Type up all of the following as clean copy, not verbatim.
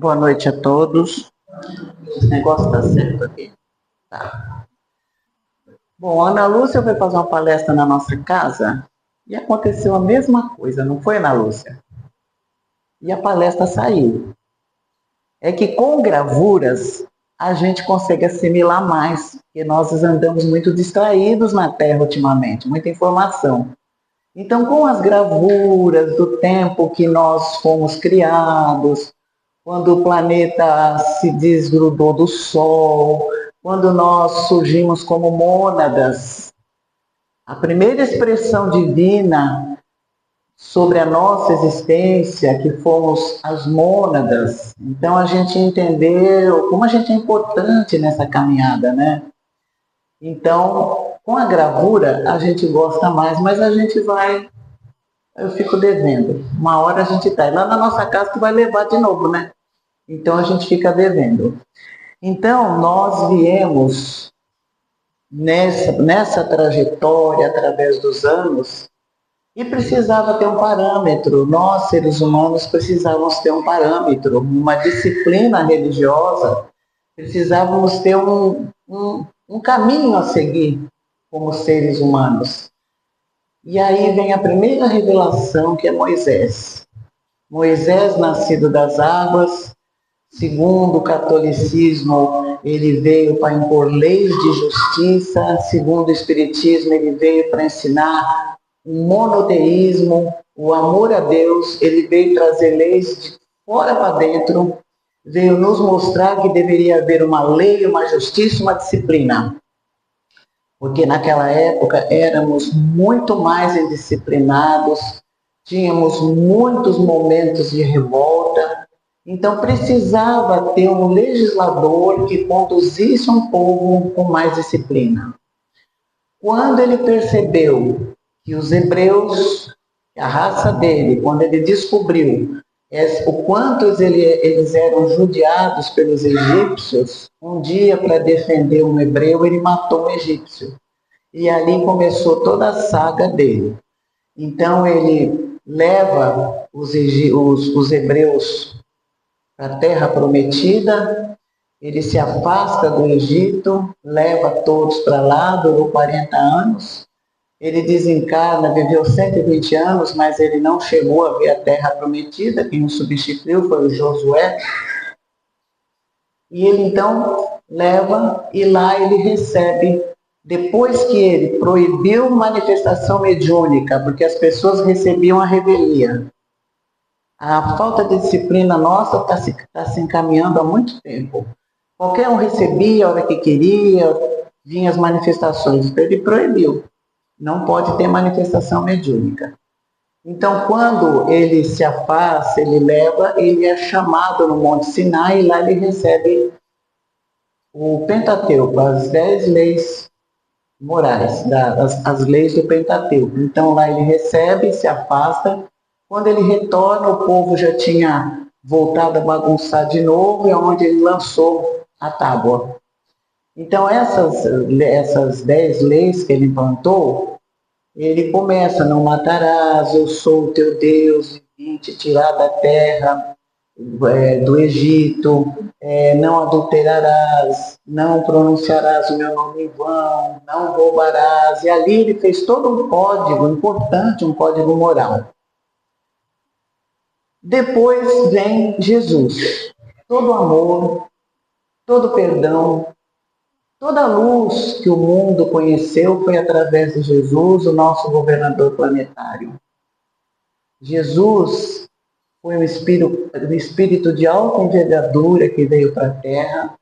Boa noite a todos. Esse negócio tá certo aqui. Tá. Bom, a Ana Lúcia foi fazer uma palestra na nossa casa e aconteceu a mesma coisa, não foi, Ana Lúcia? E a palestra saiu. É que com gravuras a gente consegue assimilar mais, porque nós andamos muito distraídos na Terra ultimamente, muita informação. Então, com as gravuras do tempo que nós fomos criados, quando o planeta se desgrudou do Sol, quando nós surgimos como mônadas. A primeira expressão divina sobre a nossa existência, que fomos as mônadas. Então a gente entendeu como a gente é importante nessa caminhada, né? Então, com a gravura, a gente gosta mais, mas a gente vai. Eu fico devendo. Uma hora a gente está. E lá na nossa casa tu vai levar de novo, né? Então a gente fica devendo. Então nós viemos nessa trajetória através dos anos e precisava ter um parâmetro. Nós, seres humanos, precisávamos ter um parâmetro, uma disciplina religiosa, precisávamos ter um caminho a seguir como seres humanos. E aí vem a primeira revelação, que é Moisés. Moisés, nascido das águas, segundo o catolicismo, ele veio para impor leis de justiça. Segundo o espiritismo, ele veio para ensinar o monoteísmo, o amor a Deus. Ele veio trazer leis de fora para dentro, veio nos mostrar que deveria haver uma lei, uma justiça, uma disciplina. Porque naquela época éramos muito mais indisciplinados, tínhamos muitos momentos de revolta. Então precisava ter um legislador que conduzisse um povo com mais disciplina. Quando ele percebeu que os hebreus, a raça dele, quando ele descobriu o quanto eles eram judiados pelos egípcios, um dia, para defender um hebreu, ele matou um egípcio. E ali começou toda a saga dele. Então ele leva os hebreus para a terra prometida, ele se afasta do Egito, leva todos para lá, durou 40 anos, ele desencarna, viveu 120 anos, mas ele não chegou a ver a terra prometida. Quem o substituiu foi o Josué. E ele então leva, e lá ele recebe, depois que ele proibiu manifestação mediúnica, porque as pessoas recebiam a revelia. A falta de disciplina nossa está se encaminhando há muito tempo. Qualquer um recebia a hora que queria, vinha as manifestações. Ele proibiu. Não pode ter manifestação mediúnica. Então, quando ele se afasta, ele é chamado no Monte Sinai, e lá ele recebe o Pentateuco, as 10 leis morais, as leis do Pentateuco. Então, lá ele recebe, se afasta. Quando ele retorna, o povo já tinha voltado a bagunçar de novo, e é onde ele lançou a tábua. Então, essas 10 leis que ele implantou, ele começa: não matarás, eu sou o teu Deus, e vim te tirar da terra do Egito, não adulterarás, não pronunciarás o meu nome em vão, não roubarás. E ali ele fez todo um código importante, um código moral. Depois vem Jesus, todo amor, todo perdão, toda a luz que o mundo conheceu foi através de Jesus, o nosso governador planetário. Jesus foi um espírito de alta envergadura que veio para a Terra,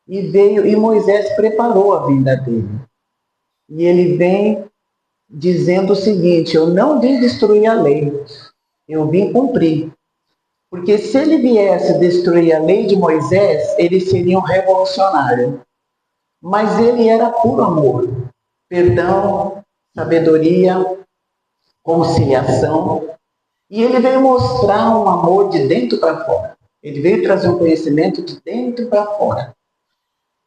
e Moisés preparou a vinda dele. E ele vem dizendo o seguinte: eu não vim destruir a lei, eu vim cumprir. Porque se ele viesse destruir a lei de Moisés, ele seria um revolucionário. Mas ele era puro amor, perdão, sabedoria, conciliação. E ele veio mostrar um amor de dentro para fora. Ele veio trazer um conhecimento de dentro para fora.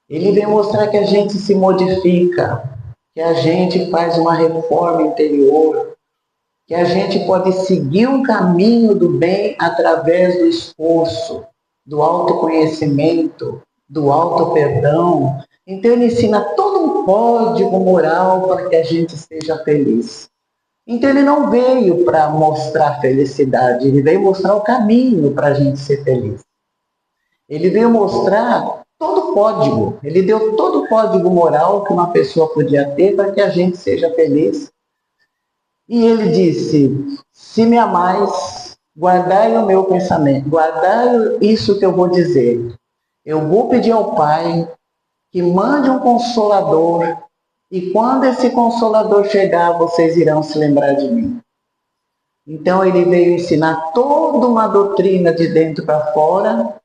Ele veio mostrar que a gente se modifica, que a gente faz uma reforma interior, que a gente pode seguir um caminho do bem através do esforço. do autoconhecimento, do auto-perdão. Então ele ensina todo um código moral para que a gente seja feliz. Então ele não veio para mostrar felicidade, ele veio mostrar o caminho para a gente ser feliz. Ele veio mostrar todo o código, ele deu todo o código moral que uma pessoa podia ter para que a gente seja feliz. E ele disse, se me amais, guardai o meu pensamento, guardai isso que eu vou dizer. Eu vou pedir ao Pai que mande um Consolador, e quando esse Consolador chegar, vocês irão se lembrar de mim. Então ele veio ensinar toda uma doutrina de dentro para fora,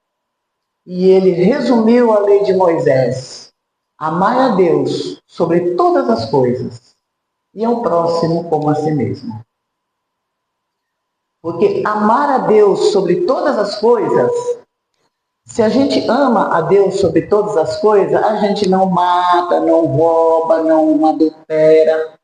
e ele resumiu a lei de Moisés. Amai a Deus sobre todas as coisas, e ao próximo como a si mesmo. Porque amar a Deus sobre todas as coisas, se a gente ama a Deus sobre todas as coisas, a gente não mata, não rouba, não adultera.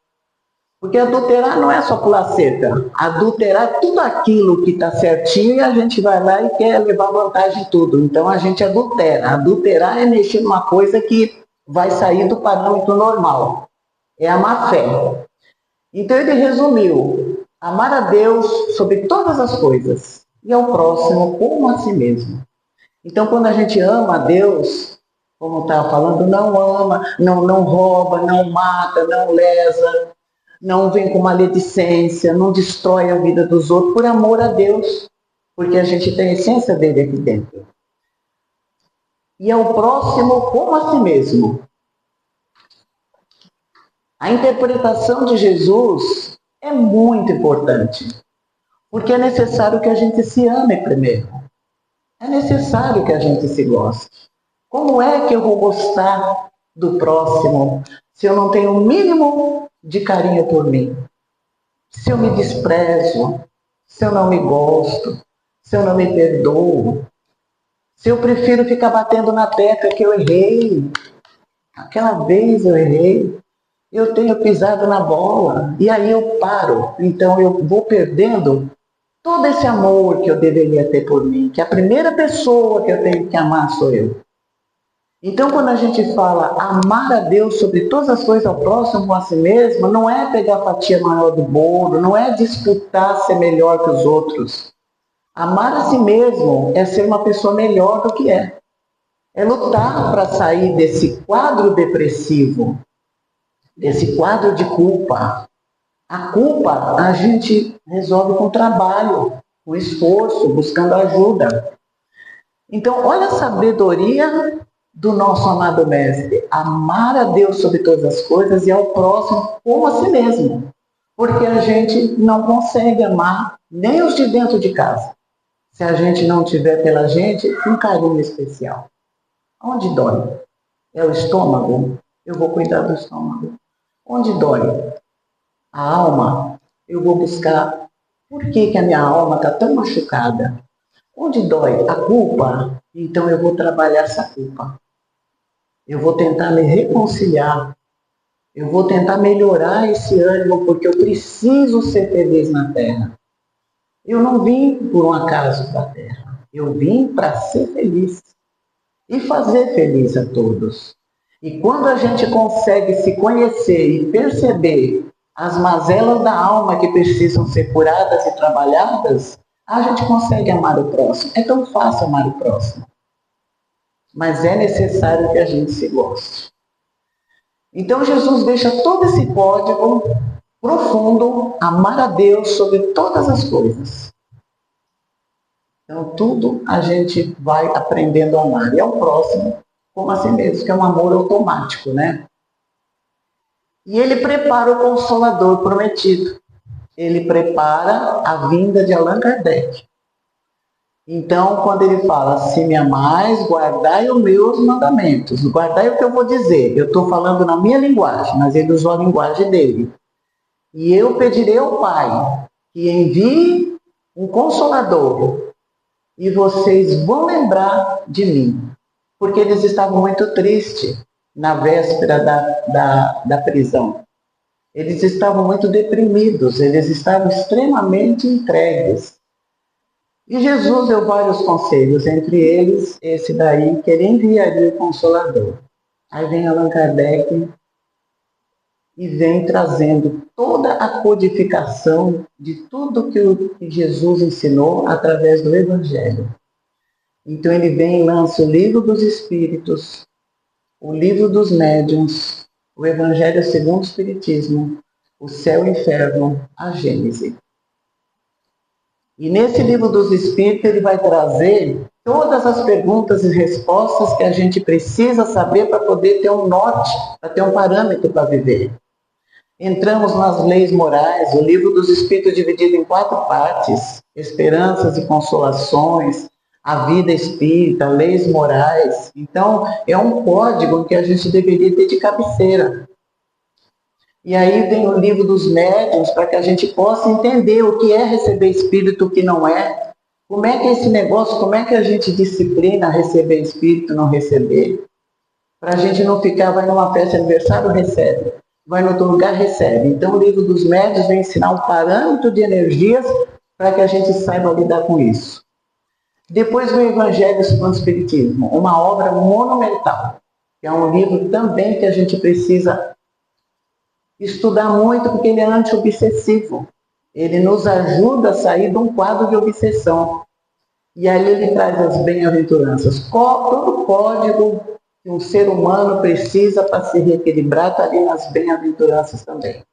Porque adulterar não é só pular cerca. Adulterar é tudo aquilo que está certinho e a gente vai lá e quer levar vantagem de tudo. Então a gente adultera. Adulterar é mexer numa coisa que vai sair do parâmetro normal. É a má fé. Então ele resumiu, amar a Deus sobre todas as coisas e ao próximo como a si mesmo. Então quando a gente ama a Deus, como estava falando, não ama, não rouba, não mata, não lesa, não vem com maledicência, não destrói a vida dos outros por amor a Deus, porque a gente tem a essência dele aqui dentro. E ao próximo como a si mesmo. A interpretação de Jesus é muito importante, porque é necessário que a gente se ame primeiro. É necessário que a gente se goste. Como é que eu vou gostar do próximo se eu não tenho o mínimo de carinho por mim? Se eu me desprezo, se eu não me gosto, se eu não me perdoo, se eu prefiro ficar batendo na tecla que eu errei, aquela vez eu errei, eu tenho pisado na bola, e aí eu paro. Então eu vou perdendo todo esse amor que eu deveria ter por mim, que a primeira pessoa que eu tenho que amar sou eu. Então quando a gente fala amar a Deus sobre todas as coisas, ao próximo, a si mesmo, não é pegar a fatia maior do bolo, não é disputar ser melhor que os outros. Amar a si mesmo é ser uma pessoa melhor do que é. É lutar para sair desse quadro depressivo, desse quadro de culpa. A culpa a gente resolve com trabalho, com esforço, buscando ajuda. Então, olha a sabedoria do nosso amado Mestre. Amar a Deus sobre todas as coisas e ao próximo como a si mesmo. Porque a gente não consegue amar nem os de dentro de casa, se a gente não tiver pela gente um carinho especial. Onde dói? É o estômago? Eu vou cuidar do estômago. Onde dói? A alma? Eu vou buscar por que a minha alma está tão machucada. Onde dói? A culpa? Então eu vou trabalhar essa culpa. Eu vou tentar me reconciliar. Eu vou tentar melhorar esse ânimo, porque eu preciso ser feliz na Terra. Eu não vim por um acaso para a Terra. Eu vim para ser feliz e fazer feliz a todos. E quando a gente consegue se conhecer e perceber as mazelas da alma que precisam ser curadas e trabalhadas, a gente consegue amar o próximo. É tão fácil amar o próximo. Mas é necessário que a gente se goste. Então Jesus deixa todo esse código profundo, amar a Deus sobre todas as coisas. Então tudo a gente vai aprendendo a amar. E ao próximo como a si mesmo, que é um amor automático, né? E ele prepara o Consolador prometido. Ele prepara a vinda de Allan Kardec. Então, quando ele fala, se me amais, guardai os meus mandamentos. Guardai o que eu vou dizer. Eu estou falando na minha linguagem, mas ele usou a linguagem dele. E eu pedirei ao Pai que envie um Consolador. E vocês vão lembrar de mim. Porque eles estavam muito tristes na véspera da prisão. Eles estavam muito deprimidos, eles estavam extremamente entregues. E Jesus deu vários conselhos, entre eles esse daí, que ele enviaria o Consolador. Aí vem Allan Kardec e vem trazendo toda a codificação de tudo que Jesus ensinou através do Evangelho. Então ele vem e lança o Livro dos Espíritos, o Livro dos Médiuns, o Evangelho segundo o Espiritismo, o Céu e o Inferno, a Gênese. E nesse Livro dos Espíritos ele vai trazer todas as perguntas e respostas que a gente precisa saber para poder ter um norte, para ter um parâmetro para viver. Entramos nas leis morais, o Livro dos Espíritos dividido em 4 partes: esperanças e consolações, a vida espírita, leis morais. Então, é um código que a gente deveria ter de cabeceira. E aí vem o Livro dos Médiuns, para que a gente possa entender o que é receber espírito, o que não é. Como é que é esse negócio, como é que a gente disciplina receber espírito, não receber. Para a gente não ficar, vai numa festa de aniversário, recebe. Vai em outro lugar, recebe. Então o Livro dos Médiuns vem ensinar um parâmetro de energias para que a gente saiba lidar com isso. Depois vem o Evangelho segundo o Espiritismo, uma obra monumental, que é um livro também que a gente precisa estudar muito, porque ele é anti-obsessivo. Ele nos ajuda a sair de um quadro de obsessão. E aí ele traz as bem-aventuranças. Todo código que um ser humano precisa para se reequilibrar está ali nas bem-aventuranças também.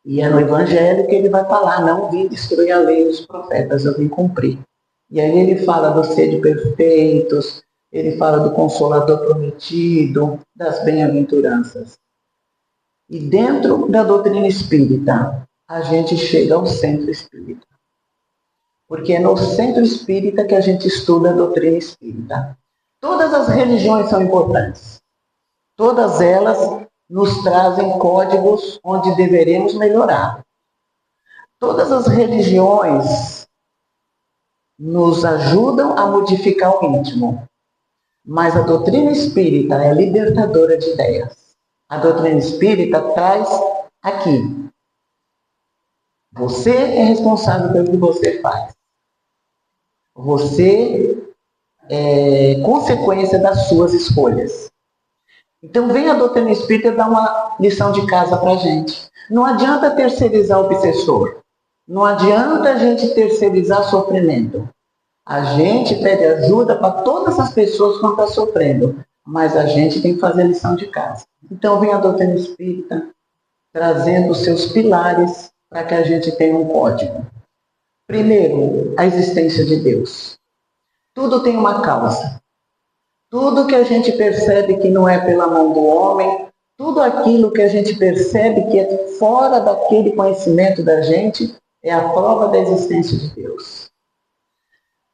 E é no Evangelho que ele vai falar: não vim destruir a lei dos profetas, eu vim cumprir. E aí ele fala dos sede perfeitos, ele fala do Consolador prometido, das bem-aventuranças. E dentro da doutrina espírita, a gente chega ao centro espírita. Porque é no centro espírita que a gente estuda a doutrina espírita. Todas as religiões são importantes. Todas elas nos trazem códigos onde deveremos melhorar. Todas as religiões nos ajudam a modificar o íntimo. Mas a doutrina espírita é libertadora de ideias. A doutrina espírita traz aqui: você é responsável pelo que você faz. Você é consequência das suas escolhas. Então vem a doutrina espírita dar uma lição de casa para a gente. Não adianta terceirizar o obsessor. Não adianta a gente terceirizar sofrimento. A gente pede ajuda para todas as pessoas quando está sofrendo, mas a gente tem que fazer a lição de casa. Então vem a doutrina espírita trazendo os seus pilares para que a gente tenha um código. Primeiro, a existência de Deus. Tudo tem uma causa. Tudo que a gente percebe que não é pela mão do homem, tudo aquilo que a gente percebe que é fora daquele conhecimento da gente, é a prova da existência de Deus.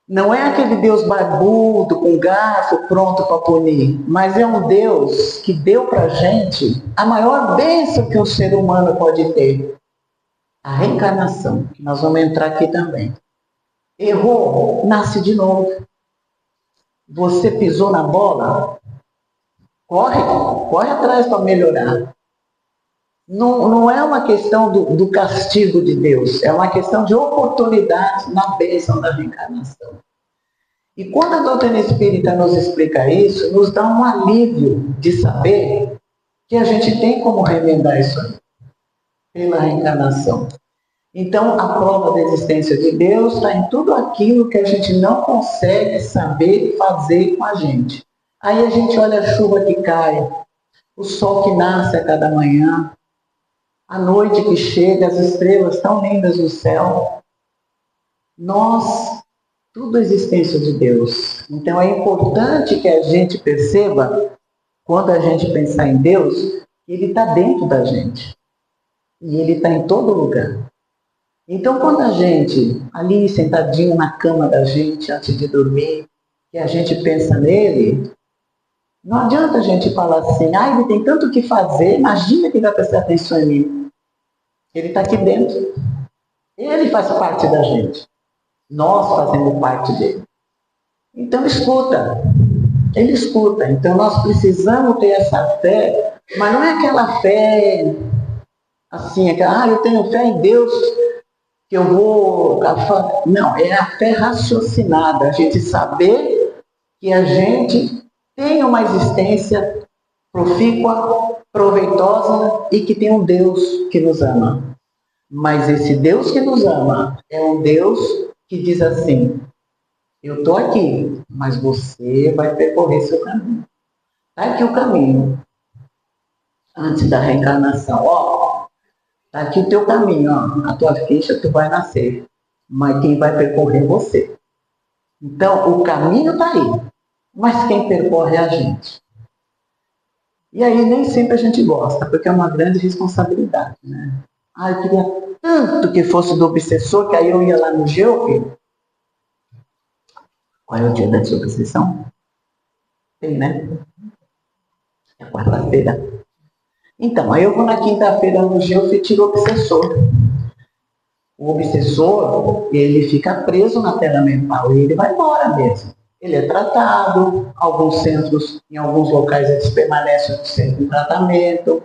Não é aquele Deus barbudo, com garfo, pronto para punir, mas é um Deus que deu para a gente a maior bênção que um ser humano pode ter: a reencarnação, que nós vamos entrar aqui também. Errou, nasce de novo. Você pisou na bola, corre atrás para melhorar. Não é uma questão do castigo de Deus, é uma questão de oportunidade na bênção da reencarnação. E quando a doutrina espírita nos explica isso, nos dá um alívio de saber que a gente tem como remendar isso aí, pela reencarnação. Então, a prova da existência de Deus está em tudo aquilo que a gente não consegue saber fazer com a gente. Aí a gente olha a chuva que cai, o sol que nasce a cada manhã, a noite que chega, as estrelas tão lindas no céu. Tudo é existência de Deus. Então é importante que a gente perceba, quando a gente pensar em Deus, que Ele está dentro da gente. E Ele está em todo lugar. Então, quando a gente, ali sentadinho na cama da gente, antes de dormir, que a gente pensa nele, não adianta a gente falar assim: ele tem tanto o que fazer, imagina que vai prestar atenção em mim. Ele está aqui dentro. Ele faz parte da gente. Nós fazemos parte dele. Então, escuta. Ele escuta. Então, nós precisamos ter essa fé, mas não é aquela fé assim, eu tenho fé em Deus, que eu vou... Não, é a fé raciocinada, a gente saber que a gente tem uma existência profícua, proveitosa e que tem um Deus que nos ama. Mas esse Deus que nos ama é um Deus que diz assim: eu estou aqui, mas você vai percorrer seu caminho. Está aqui o caminho. Antes da reencarnação, ó, está aqui o teu caminho, ó, a tua ficha, tu vai nascer. Mas quem vai percorrer é você. Então, o caminho está aí. Mas quem percorre é a gente. E aí nem sempre a gente gosta, porque é uma grande responsabilidade, né? Ah, eu queria tanto que fosse do obsessor, que aí eu ia lá no GEOP. Qual é o dia da desobsessão? Tem, né? É quarta-feira. Então, aí eu vou na quinta-feira no GEOP e tiro o obsessor. O obsessor, ele fica preso na tela mental e ele vai embora mesmo. Ele é tratado, alguns centros, em alguns locais eles permanecem no centro de tratamento,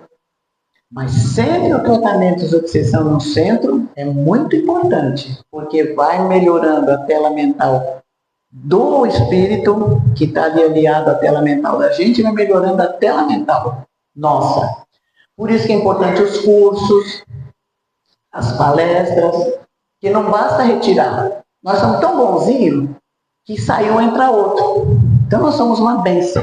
mas sempre o tratamento de obsessão no centro é muito importante, porque vai melhorando a tela mental do espírito, que está ali aliado à tela mental da gente, vai melhorando a tela mental nossa. Por isso que é importante os cursos, as palestras, que não basta retirar. Nós somos tão bonzinhos que saiu, entra outro. Então nós somos uma bênção.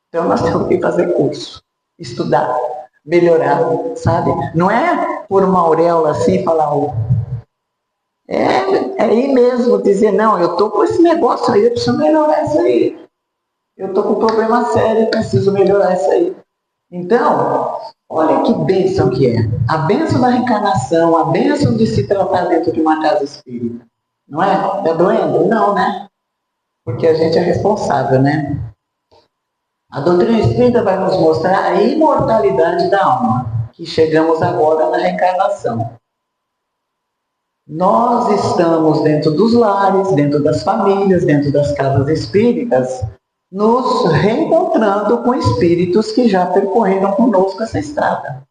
Então nós temos que fazer curso, estudar, melhorar, sabe? Não é por uma auréola assim falar, é aí mesmo dizer, não, eu estou com esse negócio aí, eu preciso melhorar isso aí. Eu estou com um problema sério, eu preciso melhorar isso aí. Então, olha que bênção que é. A bênção da reencarnação, a bênção de se tratar dentro de uma casa espírita. Não é? Está doendo? Não, né? Porque a gente é responsável, né? A doutrina espírita vai nos mostrar a imortalidade da alma, que chegamos agora na reencarnação. Nós estamos dentro dos lares, dentro das famílias, dentro das casas espíritas, nos reencontrando com espíritos que já percorreram conosco essa estrada.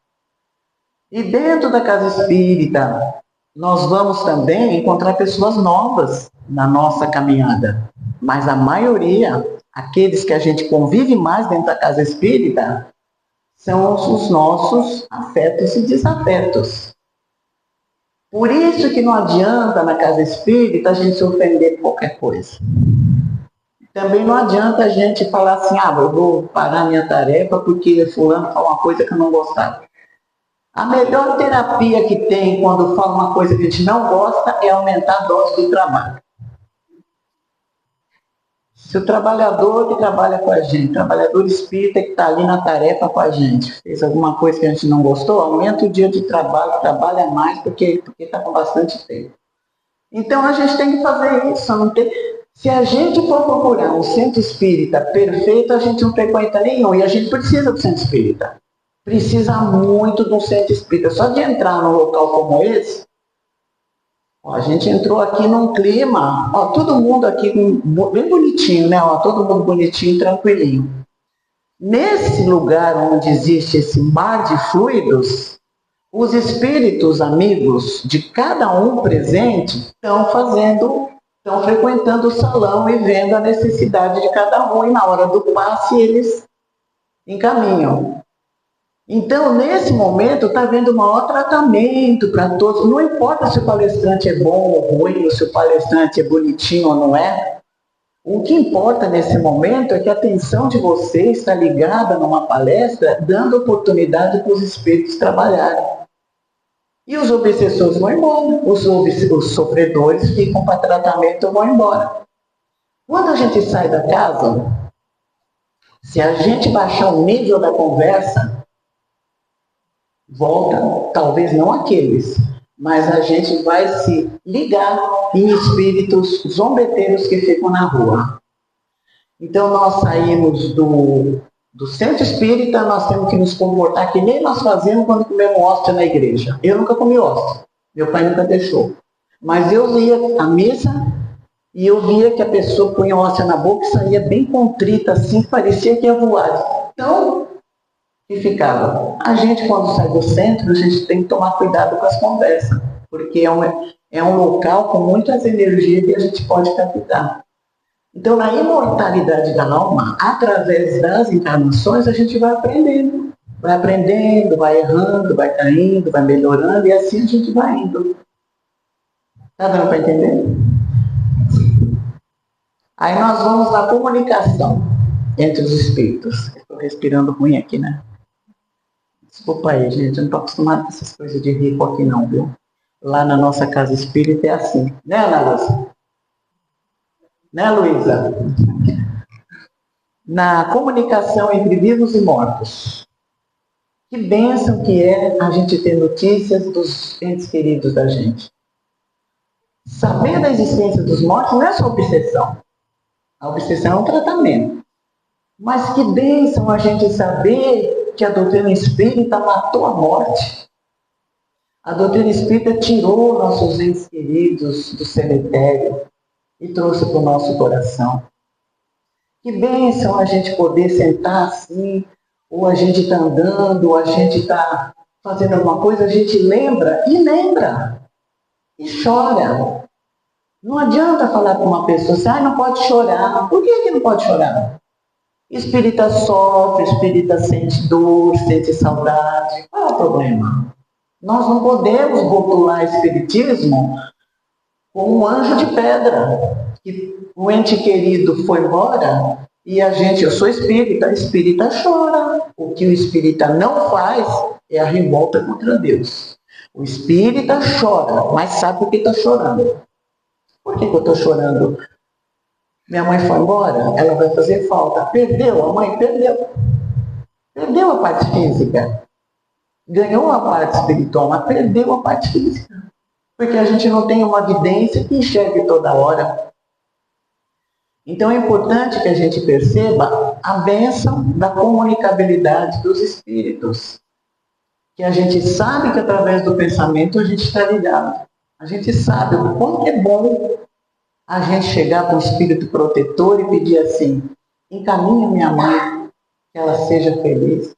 E dentro da casa espírita, nós vamos também encontrar pessoas novas na nossa caminhada. Mas a maioria, aqueles que a gente convive mais dentro da casa espírita, são os nossos afetos e desafetos. Por isso que não adianta na casa espírita a gente se ofender por qualquer coisa. Também não adianta a gente falar assim, eu vou parar minha tarefa porque fulano fala uma coisa que eu não gostava. A melhor terapia que tem quando fala uma coisa que a gente não gosta é aumentar a dose do trabalho. Se o trabalhador que trabalha com a gente, o trabalhador espírita que está ali na tarefa com a gente, fez alguma coisa que a gente não gostou, aumenta o dia de trabalho, trabalha mais porque está com bastante tempo. Então a gente tem que fazer isso. Não tem... Se a gente for procurar um centro espírita perfeito, a gente não frequenta nenhum. E a gente precisa do centro espírita. Precisa muito de um centro espírita. Só de entrar num local como esse, a gente entrou aqui num clima, todo mundo aqui bem bonitinho, né? Todo mundo bonitinho, tranquilinho. Nesse lugar onde existe esse mar de fluidos, os espíritos amigos de cada um presente estão frequentando o salão e vendo a necessidade de cada um, e na hora do passe eles encaminham. Então, nesse momento, está havendo um maior tratamento para todos. Não importa se o palestrante é bom ou ruim, ou se o palestrante é bonitinho ou não é. O que importa nesse momento é que a atenção de vocês está ligada numa palestra, dando oportunidade para os espíritos trabalharem. E os obsessores vão embora, os sofredores ficam para tratamento ou vão embora. Quando a gente sai da casa, se a gente baixar o nível da conversa, volta, talvez não aqueles, mas a gente vai se ligar em espíritos zombeteiros que ficam na rua. Então nós saímos do centro espírita, nós temos que nos comportar que nem nós fazemos quando comemos hóstia na igreja. Eu nunca comi hóstia, meu pai nunca deixou. Mas eu ia à missa e eu via que a pessoa punha hóstia na boca e saía bem contrita, assim, parecia que ia voar. Então, que ficava. A gente, quando sai do centro, a gente tem que tomar cuidado com as conversas. porque é um local com muitas energias que a gente pode captar. Então, na imortalidade da alma, através das encarnações, a gente vai aprendendo. Vai aprendendo, vai errando, vai caindo, vai melhorando, e assim a gente vai indo. Tá dando para entender? Aí nós vamos na comunicação entre os espíritos. Estou respirando ruim aqui, né? Desculpa aí, gente. Eu não estou acostumado com essas coisas de rico aqui não, viu? Lá na nossa casa espírita é assim. Né, Ana Lúcia? Né, Luísa? Na comunicação entre vivos e mortos. Que bênção que é a gente ter notícias dos entes queridos da gente. Saber da existência dos mortos não é só obsessão. A obsessão é um tratamento. Mas que bênção a gente saber que a doutrina espírita matou a morte. A doutrina espírita tirou nossos entes queridos do cemitério e trouxe para o nosso coração. Que bênção a gente poder sentar assim, ou a gente está andando, ou a gente está fazendo alguma coisa, a gente lembra, e chora. Não adianta falar com uma pessoa assim, não pode chorar. Por que não pode chorar? Espírita sofre, espírita sente dor, sente saudade. Qual é o problema? Nós não podemos rotular espiritismo como um anjo de pedra. Que o ente querido foi embora e a gente, eu sou espírita chora. O que o espírita não faz é a revolta contra Deus. O espírita chora, mas sabe por que está chorando. Por que eu estou chorando? Minha mãe foi embora, ela vai fazer falta. Perdeu, a mãe perdeu. Perdeu a parte física. Ganhou a parte espiritual, mas perdeu a parte física. Porque a gente não tem uma vidência que enxergue toda hora. Então é importante que a gente perceba a bênção da comunicabilidade dos espíritos. Que a gente sabe que através do pensamento a gente está ligado. A gente sabe o quanto é bom a gente chegar para o espírito protetor e pedir assim, encaminha minha mãe, que ela seja feliz.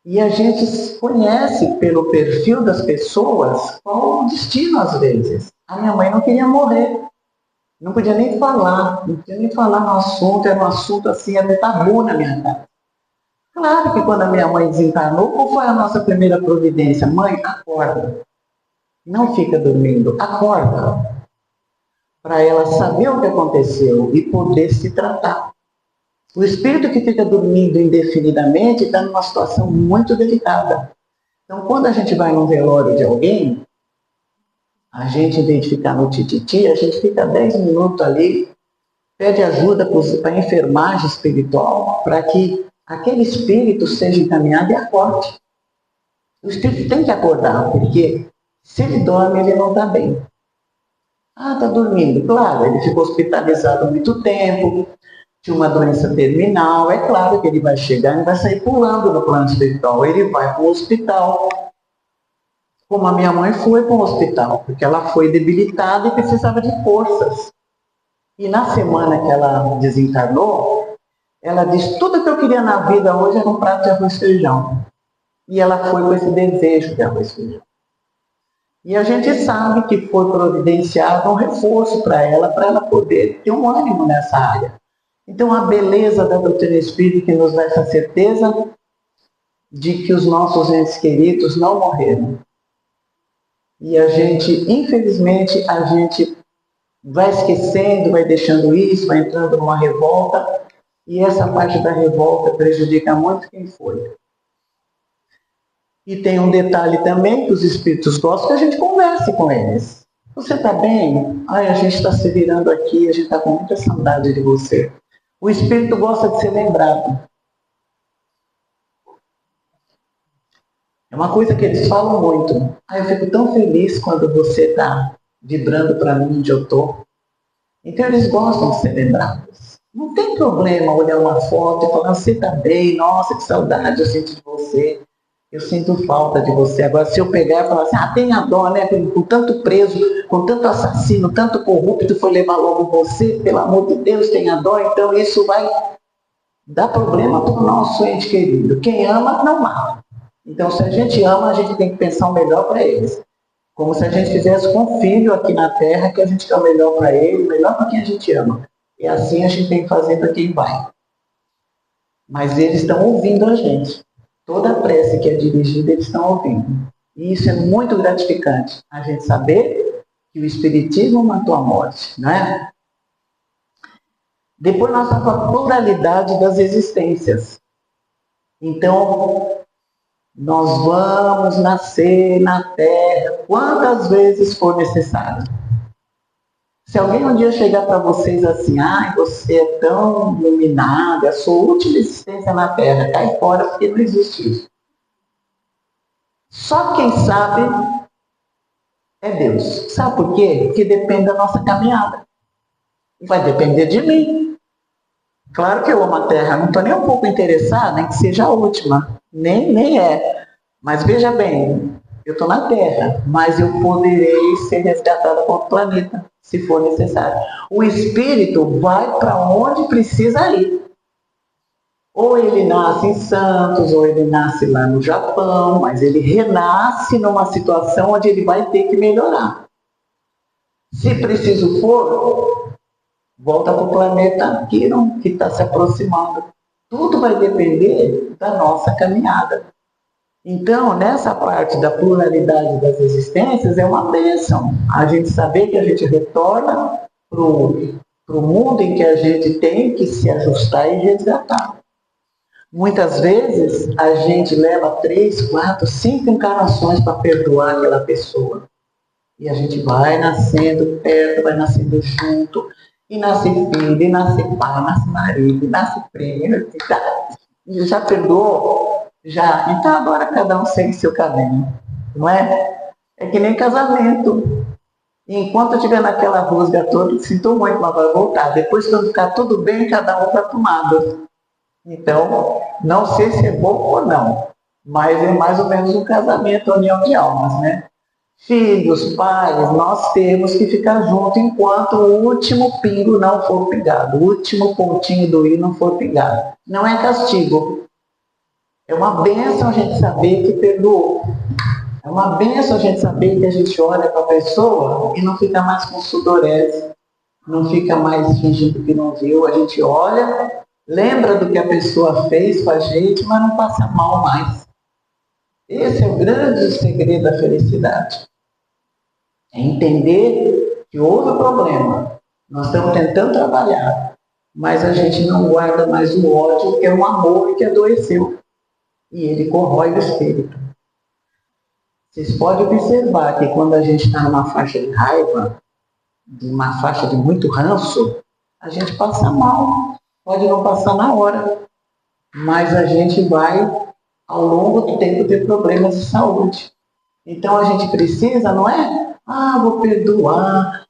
E a gente conhece pelo perfil das pessoas qual o destino às vezes. A minha mãe não queria morrer. Não podia nem falar. Não podia nem falar no assunto. Era um assunto assim, era um tabu na minha casa. Claro que quando a minha mãe desencarnou, qual foi a nossa primeira providência? Mãe, acorda. Não fica dormindo. Acorda. Para ela saber o que aconteceu e poder se tratar. O espírito que fica dormindo indefinidamente está numa situação muito delicada. Então, quando a gente vai num velório de alguém, a gente, em vez de ficar no tititi, a gente fica 10 minutos ali, pede ajuda para a enfermagem espiritual, para que aquele espírito seja encaminhado e acorde. O espírito tem que acordar, porque se ele dorme, ele não está bem. Está dormindo. Claro, ele ficou hospitalizado há muito tempo, tinha uma doença terminal, é claro que ele vai chegar e vai sair pulando no plano espiritual. Ele vai para o hospital, como a minha mãe foi para o hospital, porque ela foi debilitada e precisava de forças. E na semana que ela desencarnou, ela disse, tudo que eu queria na vida hoje era um prato de arroz e feijão. E ela foi com esse desejo de arroz e feijão. E a gente sabe que foi providenciado um reforço para ela poder ter um ânimo nessa área. Então, a beleza da doutrina espírita que nos dá essa certeza de que os nossos entes queridos não morreram. E a gente, infelizmente, a gente vai esquecendo, vai deixando isso, vai entrando numa revolta, e essa parte da revolta prejudica muito quem foi. E tem um detalhe também que os espíritos gostam, que a gente converse com eles. Você está bem? A gente está se virando aqui, a gente está com muita saudade de você. O espírito gosta de ser lembrado. É uma coisa que eles falam muito. Eu fico tão feliz quando você está vibrando para mim onde eu estou. Então eles gostam de ser lembrados. Não tem problema olhar uma foto e falar, você está bem, nossa, que saudade eu sinto de você. Eu sinto falta de você. Agora, se eu pegar e falar assim, tenha dó, né? Com tanto preso, com tanto assassino, tanto corrupto, foi levar logo você, pelo amor de Deus, tenha dó. Então, isso vai dar problema para o nosso ente querido. Quem ama, não mata. Então, se a gente ama, a gente tem que pensar o melhor para eles. Como se a gente fizesse com o filho aqui na Terra, que a gente quer o melhor para ele, o melhor para quem a gente ama. E assim a gente tem que fazer para quem vai. Mas eles estão ouvindo a gente. Toda a prece que é dirigida, eles estão ouvindo. E isso é muito gratificante. A gente saber que o Espiritismo matou a morte, não é? Depois nós temos a pluralidade das existências. Então, nós vamos nascer na Terra quantas vezes for necessário. Se alguém um dia chegar para vocês assim, você é tão iluminado, é a sua última existência na Terra, cai fora porque não existe isso. Só quem sabe é Deus. Sabe por quê? Porque depende da nossa caminhada. Vai depender de mim. Claro que eu amo a Terra, não estou nem um pouco interessada, nem que seja a última. Nem é. Mas veja bem, eu estou na Terra, mas eu poderei ser resgatada para outro planeta, se for necessário. O espírito vai para onde precisa ir. Ou ele nasce em Santos, ou ele nasce lá no Japão, mas ele renasce numa situação onde ele vai ter que melhorar. Se preciso for, volta para o planeta Quiron, que está se aproximando. Tudo vai depender da nossa caminhada. Então, nessa parte da pluralidade das existências, é uma bênção. A gente saber que a gente retorna para o mundo em que a gente tem que se ajustar e resgatar. Muitas vezes, a gente leva 3, 4, 5 encarnações para perdoar aquela pessoa. E a gente vai nascendo perto, vai nascendo junto. E nasce filho, e nasce pai, nasce marido, e nasce primo. Já perdoou? Já. Então agora cada um segue seu caminho. Não é? É que nem casamento. E enquanto eu estiver naquela rusga toda, sinto muito, mas vai voltar. Depois, quando ficar tudo bem, cada um vai para o lado. Então, não sei se é bom ou não. Mas é mais ou menos um casamento, união de almas, né? Filhos, pais, nós temos que ficar juntos enquanto o último pingo não for pingado, o último pontinho do i não for pingado. Não é castigo. É uma bênção a gente saber que perdoou. É uma bênção a gente saber que a gente olha para a pessoa e não fica mais com sudorese, não fica mais fingindo que não viu. A gente olha, lembra do que a pessoa fez com a gente, mas não passa mal mais. Esse é o grande segredo da felicidade. É entender que houve problema. Nós estamos tentando trabalhar, mas a gente não guarda mais o ódio, que é um amor que adoeceu. E ele corrói o espírito. Vocês podem observar que quando a gente está numa faixa de raiva, numa faixa de muito ranço, a gente passa mal. Pode não passar na hora, mas a gente vai, ao longo do tempo, ter problemas de saúde. Então a gente precisa, não é? Vou perdoar.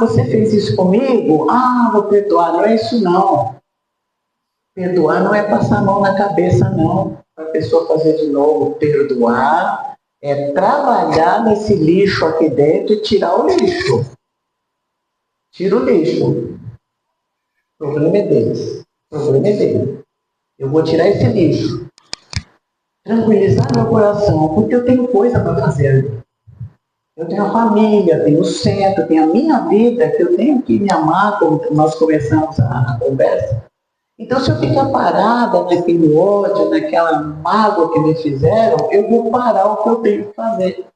Você fez isso comigo? Vou perdoar. Não é isso não. Perdoar não é passar a mão na cabeça, não. Para a pessoa fazer de novo. Perdoar é trabalhar nesse lixo aqui dentro e tirar o lixo. Tira o lixo. O problema é deles. O problema é dele. Eu vou tirar esse lixo. Tranquilizar meu coração, porque eu tenho coisa para fazer. Eu tenho a família, tenho o centro, tenho a minha vida, que eu tenho que me amar, como nós começamos a conversa. Então, se eu ficar parada naquele ódio, naquela mágoa que me fizeram, eu vou parar o que eu tenho que fazer.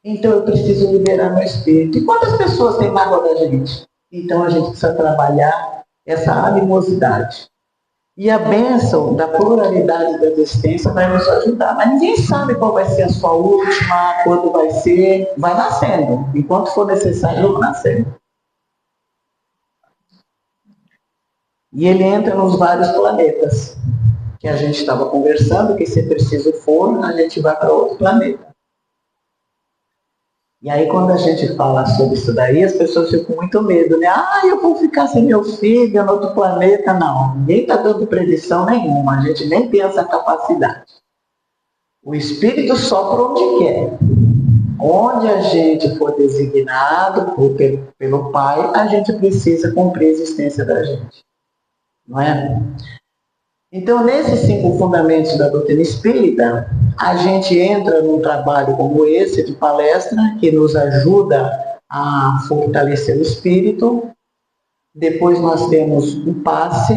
Então, eu preciso liberar meu espírito. E quantas pessoas têm mágoa da gente? Então, a gente precisa trabalhar essa animosidade. E a bênção da pluralidade da existência vai nos ajudar. Mas ninguém sabe qual vai ser a sua última, quando vai ser. Vai nascendo. Enquanto for necessário, eu vou nascendo. E ele entra nos vários planetas. Que a gente estava conversando, que se preciso for, a gente vai para outro planeta. E aí, quando a gente fala sobre isso daí, as pessoas ficam com muito medo, né? Eu vou ficar sem meu filho no outro planeta. Não, ninguém está dando predição nenhuma, a gente nem tem essa capacidade. O Espírito sopra onde quer. Onde a gente for designado pelo Pai, a gente precisa cumprir a existência da gente. Não é? Então, nesses 5 fundamentos da doutrina espírita, a gente entra num trabalho como esse de palestra, que nos ajuda a fortalecer o espírito. Depois nós temos o passe.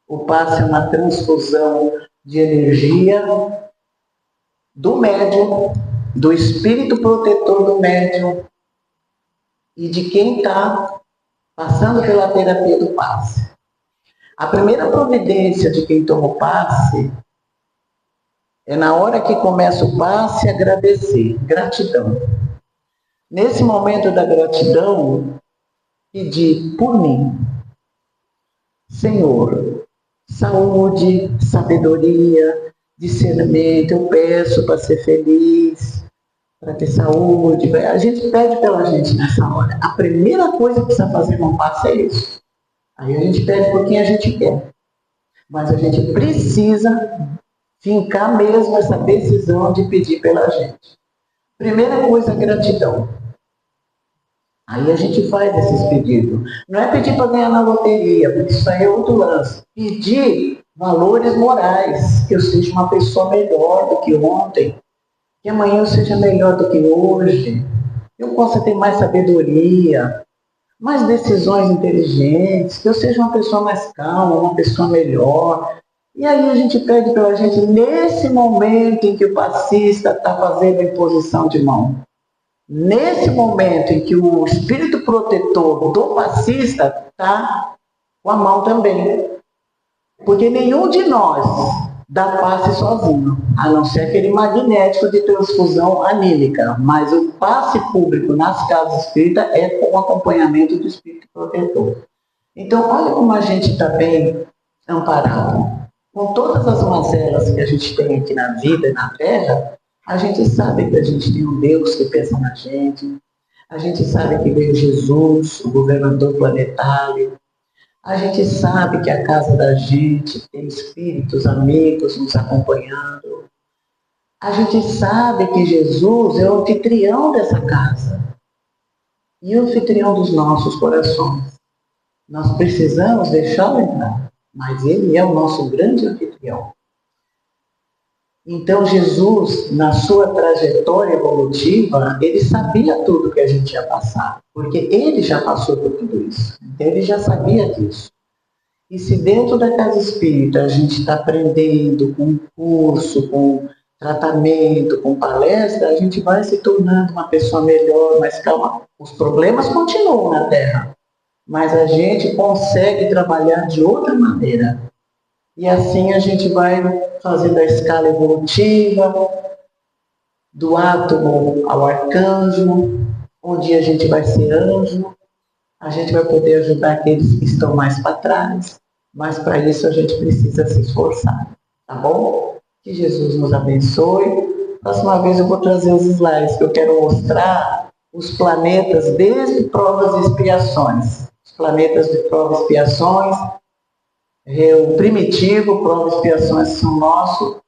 O passe é uma transfusão de energia do médium, do espírito protetor do médium e de quem está passando pela terapia do passe. A primeira providência de quem toma o passe é, na hora que começa o passe, agradecer, gratidão. Nesse momento da gratidão, pedir por mim, Senhor, saúde, sabedoria, discernimento, eu peço para ser feliz, para ter saúde. A gente pede pela gente nessa hora. A primeira coisa que precisa fazer num passe é isso. Aí a gente pede por quem a gente quer. Mas a gente precisa fincar mesmo essa decisão de pedir pela gente. Primeira coisa, gratidão. Aí a gente faz esses pedidos. Não é pedir para ganhar na loteria, porque isso aí é outro lance. Pedir valores morais, que eu seja uma pessoa melhor do que ontem, que amanhã eu seja melhor do que hoje, que eu possa ter mais sabedoria, mais decisões inteligentes, que eu seja uma pessoa mais calma, uma pessoa melhor. E aí a gente pede pela gente nesse momento em que o passista está fazendo a imposição de mão. Nesse momento em que o espírito protetor do passista está com a mão também. Porque nenhum de nós dá passe sozinho, a não ser aquele magnético de transfusão anímica. Mas o passe público nas casas espíritas é com acompanhamento do espírito protetor. Então, olha como a gente está bem amparado. Com todas as mazelas que a gente tem aqui na vida e na Terra, a gente sabe que a gente tem um Deus que pensa na gente, a gente sabe que veio Jesus, o governador planetário, a gente sabe que a casa da gente tem espíritos amigos nos acompanhando, a gente sabe que Jesus é o anfitrião dessa casa e o anfitrião dos nossos corações. Nós precisamos deixá-lo entrar, mas ele é o nosso grande anfitrião. Então, Jesus, na sua trajetória evolutiva, ele sabia tudo que a gente ia passar, porque ele já passou por tudo isso. Então, ele já sabia disso. E se dentro da casa espírita a gente está aprendendo com curso, com tratamento, com palestra, a gente vai se tornando uma pessoa melhor, mais calma. Os problemas continuam na Terra, mas a gente consegue trabalhar de outra maneira. E assim a gente vai fazendo a escala evolutiva, do átomo ao arcanjo, um dia a gente vai ser anjo, a gente vai poder ajudar aqueles que estão mais para trás, mas para isso a gente precisa se esforçar, tá bom? Que Jesus nos abençoe. Próxima vez eu vou trazer os slides, que eu quero mostrar os planetas desde provas e expiações. Os planetas de provas e expiações, o primitivo, provas e expiações são nosso,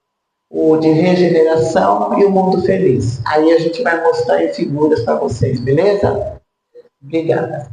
o de regeneração e o mundo feliz. Aí a gente vai mostrar em figuras para vocês, beleza? Obrigada.